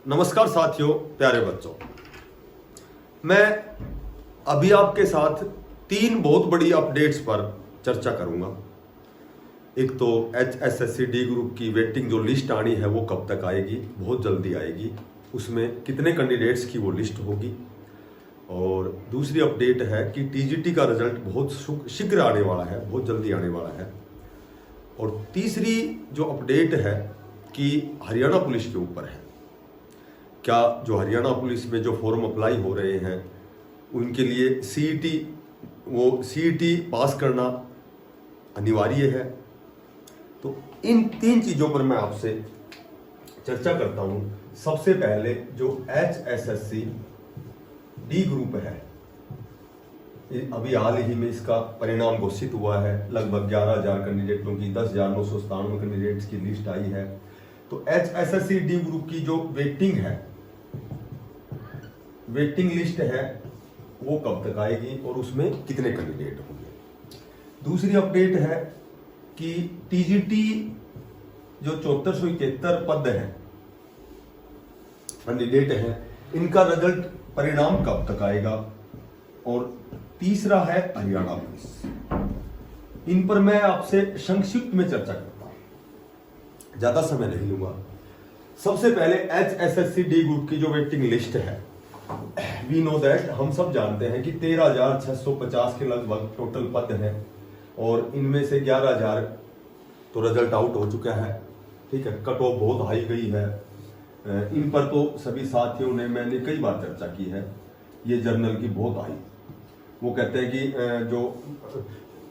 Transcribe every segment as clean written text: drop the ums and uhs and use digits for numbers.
नमस्कार साथियों, प्यारे बच्चों। मैं अभी आपके साथ तीन बहुत बड़ी अपडेट्स पर चर्चा करूंगा। एक तो HSSC-D ग्रुप की वेटिंग जो लिस्ट आनी है वो कब तक आएगी, बहुत जल्दी आएगी। उसमें कितने कैंडिडेट्स की वो लिस्ट होगी। और दूसरी अपडेट है कि TGT का रिजल्ट बहुत शीघ्र आने वाला है, बहुत जल्दी आने वाला है। और तीसरी जो अपडेट है कि हरियाणा पुलिस के ऊपर है। क्या जो हरियाणा पुलिस में जो फॉर्म अप्लाई हो रहे हैं उनके लिए CET पास करना अनिवार्य है। तो इन तीन चीज़ों पर मैं आपसे चर्चा करता हूं। सबसे पहले जो HSSC-D ग्रुप है, अभी हाल ही में इसका परिणाम घोषित हुआ है। लगभग 11,000 कैंडिडेटों की 10,997 कैंडिडेट्स की लिस्ट आई है। तो HSSC-D ग्रुप की जो वेटिंग लिस्ट है वो कब तक आएगी और उसमें कितने कैंडिडेट होंगे। दूसरी अपडेट है कि TGT जो 7471 पद है, कैंडिडेट हैं, इनका रिजल्ट परिणाम कब तक आएगा। और तीसरा है हरियाणा पुलिस। इन पर मैं आपसे संक्षिप्त में चर्चा करता हूं, ज्यादा समय नहीं लूंगा। सबसे पहले HSSC-D ग्रुप की जो वेटिंग लिस्ट है, वी नो दैट, हम सब जानते हैं कि 13,650 के लगभग टोटल पद हैं और इनमें से 11,000 तो रिजल्ट आउट हो चुका है। ठीक है, कट ऑफ बहुत हाई गई है। इन पर तो सभी साथियों ने, मैंने कई बार चर्चा की है। ये जर्नल की बहुत हाई, वो कहते हैं कि जो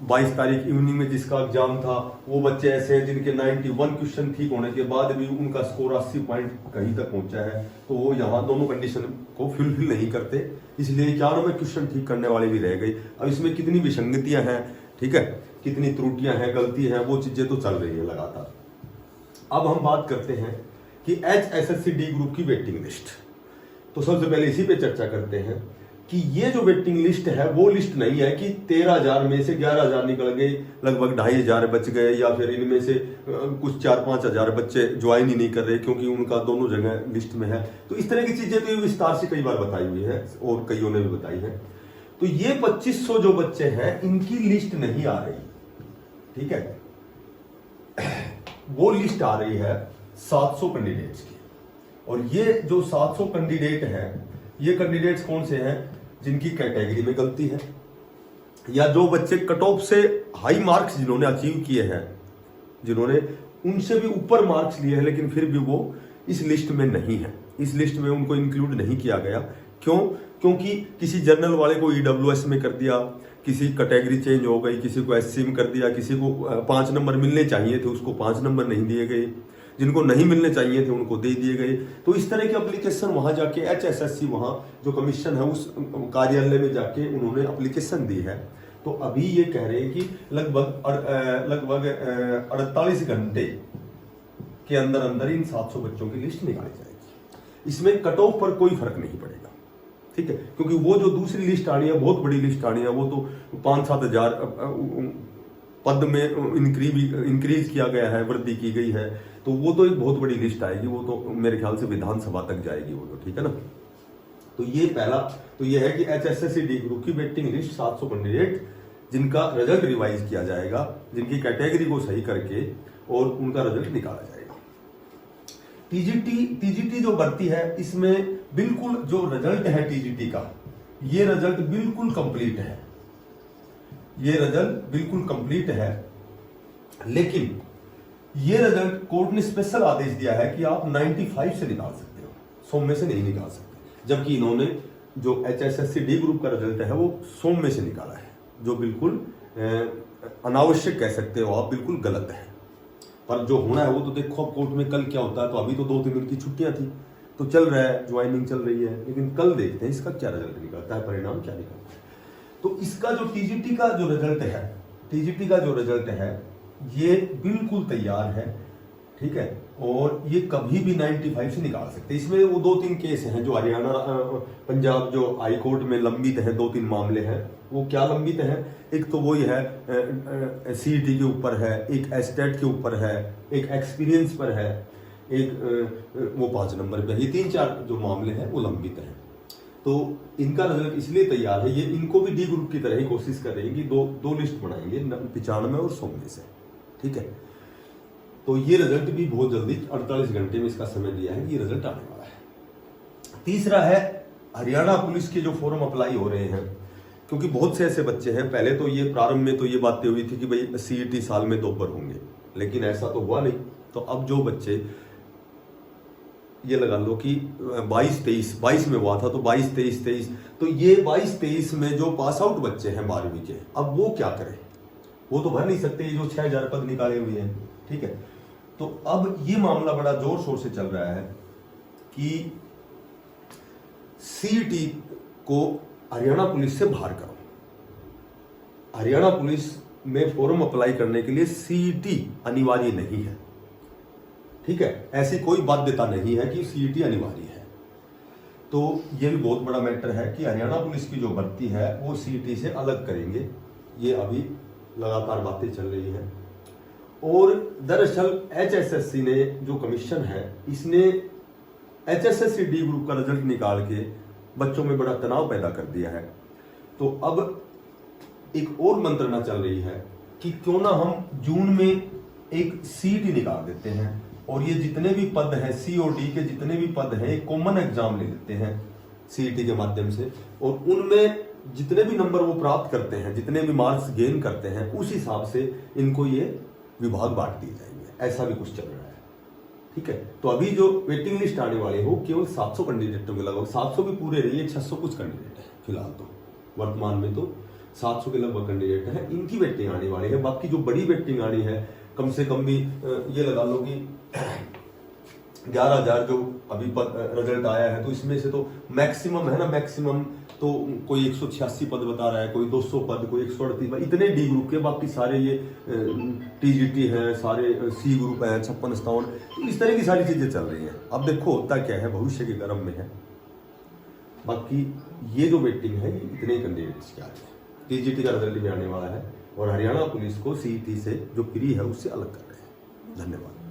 22 तारीख इवनिंग में जिसका एग्जाम था वो बच्चे ऐसे हैं जिनके 91 क्वेश्चन ठीक होने के बाद भी उनका स्कोर 80 पॉइंट कहीं तक पहुंचा है। तो वो यहाँ दोनों कंडीशन को फुलफिल नहीं करते, इसलिए 91 क्वेश्चन ठीक करने वाले भी रह गई। अब इसमें कितनी विसंगतियां हैं, ठीक है, कितनी त्रुटियां हैं, गलती है, वो चीजें तो चल रही है लगातार। अब हम बात करते हैं कि HSSC-D ग्रुप की वेटिंग लिस्ट। तो सबसे पहले इसी पे चर्चा करते हैं कि ये जो वेटिंग लिस्ट है वो लिस्ट नहीं है कि 13,000 में से 11,000 निकल गए, लगभग 2,500 बच गए, या फिर इनमें से कुछ 4-5 हजार बच्चे ज्वाइन ही नहीं कर रहे क्योंकि उनका दोनों जगह लिस्ट में है। तो इस तरह की चीजें तो ये विस्तार से कई बार बताई हुई है और कईयों ने भी बताई है। तो ये 2500 जो बच्चे हैं इनकी लिस्ट नहीं आ रही, ठीक है। वो लिस्ट आ रही है 700 कैंडिडेट्स की। और ये जो 700 कैंडिडेट हैं, ये कैंडिडेट्स कौन से हैं? जिनकी कैटेगरी में गलती है, या जो बच्चे कट ऑफ से हाई मार्क्स जिन्होंने अचीव किए हैं, जिन्होंने उनसे भी ऊपर मार्क्स लिए हैं, लेकिन फिर भी वो इस लिस्ट में नहीं है। इस लिस्ट में उनको इंक्लूड नहीं किया गया। क्यों? क्योंकि किसी जर्नल वाले को EWS में कर दिया, किसी कैटेगरी चेंज हो गई, किसी को SC में कर दिया, किसी को 5 नंबर मिलने चाहिए थे उसको 5 नंबर नहीं दिए गए, जिनको नहीं मिलने चाहिए थे उनको दे दिए गए। तो इस तरह की एप्लीकेशन वहां जाके HSSC, वहां जो कमीशन है उस कार्यालय में जाके उन्होंने एप्लीकेशन दी है। तो अभी ये कह रहे हैं कि लगभग 48 घंटे के अंदर अंदर इन 700 बच्चों की लिस्ट निकाली जाएगी। इसमें कट ऑफ पर कोई फर्क नहीं पड़ेगा, ठीक है, क्योंकि वो जो दूसरी लिस्ट आनी है, बहुत बड़ी लिस्ट आनी है, वो तो 5-7 हजार पद में इंक्रीज किया गया है, वृद्धि की गई है। तो वो तो एक बहुत बड़ी लिस्ट आएगी, वो तो मेरे ख्याल से विधानसभा तक जाएगी वो तो, ठीक है ना। तो ये पहला तो ये है कि HSSC-D ग्रुप की वेटिंग लिस्ट 700 कैंडिडेट जिनका रिजल्ट रिवाइज किया जाएगा, जिनकी कैटेगरी को सही करके और उनका रिजल्ट निकाला जाएगा। TGT जो भर्ती है, इसमें बिल्कुल जो रिजल्ट है TGT का, ये रिजल्ट बिल्कुल कंप्लीट है। ये रिजल्ट बिल्कुल कंप्लीट है, लेकिन ये रिजल्ट कोर्ट ने स्पेशल आदेश दिया है कि आप 95 से निकाल सकते हो, 100 में से नहीं निकाल सकते। जबकि इन्होंने जो HSSC-D ग्रुप का रिजल्ट है वो 100 में से निकाला है, जो बिल्कुल अनावश्यक कह सकते हो आप, बिल्कुल गलत है। पर जो होना है वो तो देखो अब कोर्ट में कल क्या होता है। तो अभी तो 2-3 दिन की छुट्टियां थी, तो चल रहा है, ज्वाइनिंग चल रही है, लेकिन कल देखते हैं इसका क्या रिजल्ट निकलता है, परिणाम क्या निकलता है। तो इसका जो TGT का जो रिजल्ट है ये बिल्कुल तैयार है, ठीक है, और ये कभी भी 95 से निकाल सकते। इसमें वो 2-3 केस हैं जो हरियाणा पंजाब जो हाई कोर्ट में लंबित है, 2-3 मामले हैं। वो क्या लंबित है? एक तो वही है CET के ऊपर है, एक एस्टेट के ऊपर है, एक एक्सपीरियंस पर है, एक वो 5 नंबर पे, ये 3-4 जो मामले हैं वो लंबित हैं। तो इनका रिजल्ट इसलिए तैयार है, ये इनको भी डी ग्रुप की तरह ही कोशिश कर रही है कि दो लिस्ट बनाएंगे 95 और 100 में से, ठीक है। तो ये रिजल्ट भी बहुत जल्दी 48 घंटे में इसका समय दिया है, ये रिजल्ट आने वाला है। तीसरा है हरियाणा पुलिस के जो फॉर्म अप्लाई हो रहे हैं, क्योंकि बहुत से ऐसे बच्चे हैं, पहले तो ये प्रारंभ में तो ये बातें हुई थी कि भाई सीईटी साल में 2 बार होंगे, लेकिन ऐसा तो हुआ नहीं। तो अब जो बच्चे ये लगा लो कि 22 में हुआ था, तो 22-23 तो ये 22-23 में जो पास आउट बच्चे हैं 12वीं के, अब वो क्या करें, वो तो भर नहीं सकते, ये जो 6000 पद निकाले हुए हैं, ठीक है। तो अब ये मामला बड़ा जोर शोर से चल रहा है कि सीईटी को हरियाणा पुलिस से बाहर करो। हरियाणा पुलिस में फॉर्म अप्लाई करने के लिए सीईटी अनिवार्य नहीं है, ठीक है, ऐसी कोई बाध्यता नहीं है कि सीईटी अनिवार्य है। तो ये भी बहुत बड़ा मैटर है कि हरियाणा पुलिस की जो भर्ती है वो सीईटी से अलग करेंगे, ये अभी लगातार बातें चल रही हैं। और दरअसल एचएसएससी ने जो कमीशन है, इसने एचएसएससी डी ग्रुप का रिजल्ट निकाल के बच्चों में बड़ा तनाव पैदा कर दिया है। तो अब एक और मंत्रणा चल रही है कि क्यों ना हम जून में एक सीईटी निकाल देते हैं और ये जितने भी पद हैं सी और डी के जितने भी पद हैं, एक कॉमन एग्जाम ले लेते हैं सीईटी के माध्यम से, और उनमें जितने भी नंबर वो प्राप्त करते हैं, जितने भी मार्क्स गेन करते हैं, उस हिसाब से इनको ये विभाग बांट दिए जाएंगे। ऐसा भी कुछ चल रहा है, ठीक है। तो अभी जो वेटिंग लिस्ट आने वाली है वो केवल 700 कैंडिडेटों के लगभग, 700 भी पूरे नहीं है, 600 कुछ कैंडिडेट है फिलहाल, तो वर्तमान में तो 700 के लगभग कैंडिडेट है, इनकी वेटिंग आने वाली है। बाकी जो बड़ी वेटिंग आनी है, कम से कम भी ये लगा लो कि 11,000 जो अभी रिजल्ट आया है, तो इसमें से तो मैक्सिमम है ना, मैक्सिमम तो कोई 186 पद बता रहा है, कोई 200 पद, कोई 138 पद, इतने डी ग्रुप के, बाकी सारे ये टीजीटी हैं, सारे सी ग्रुप हैं, 56-57, तो इस तरह की सारी चीजें चल रही हैं। अब देखो होता क्या है, भविष्य के गर्भ में है। बाकी ये जो वेटिंग है, ये इतने कैंडिडेट्स के आगे, टीजीटी का रिजल्ट भी आने वाला है, और हरियाणा पुलिस को सीईटी से जो प्री है उससे अलग कर रहे हैं। धन्यवाद।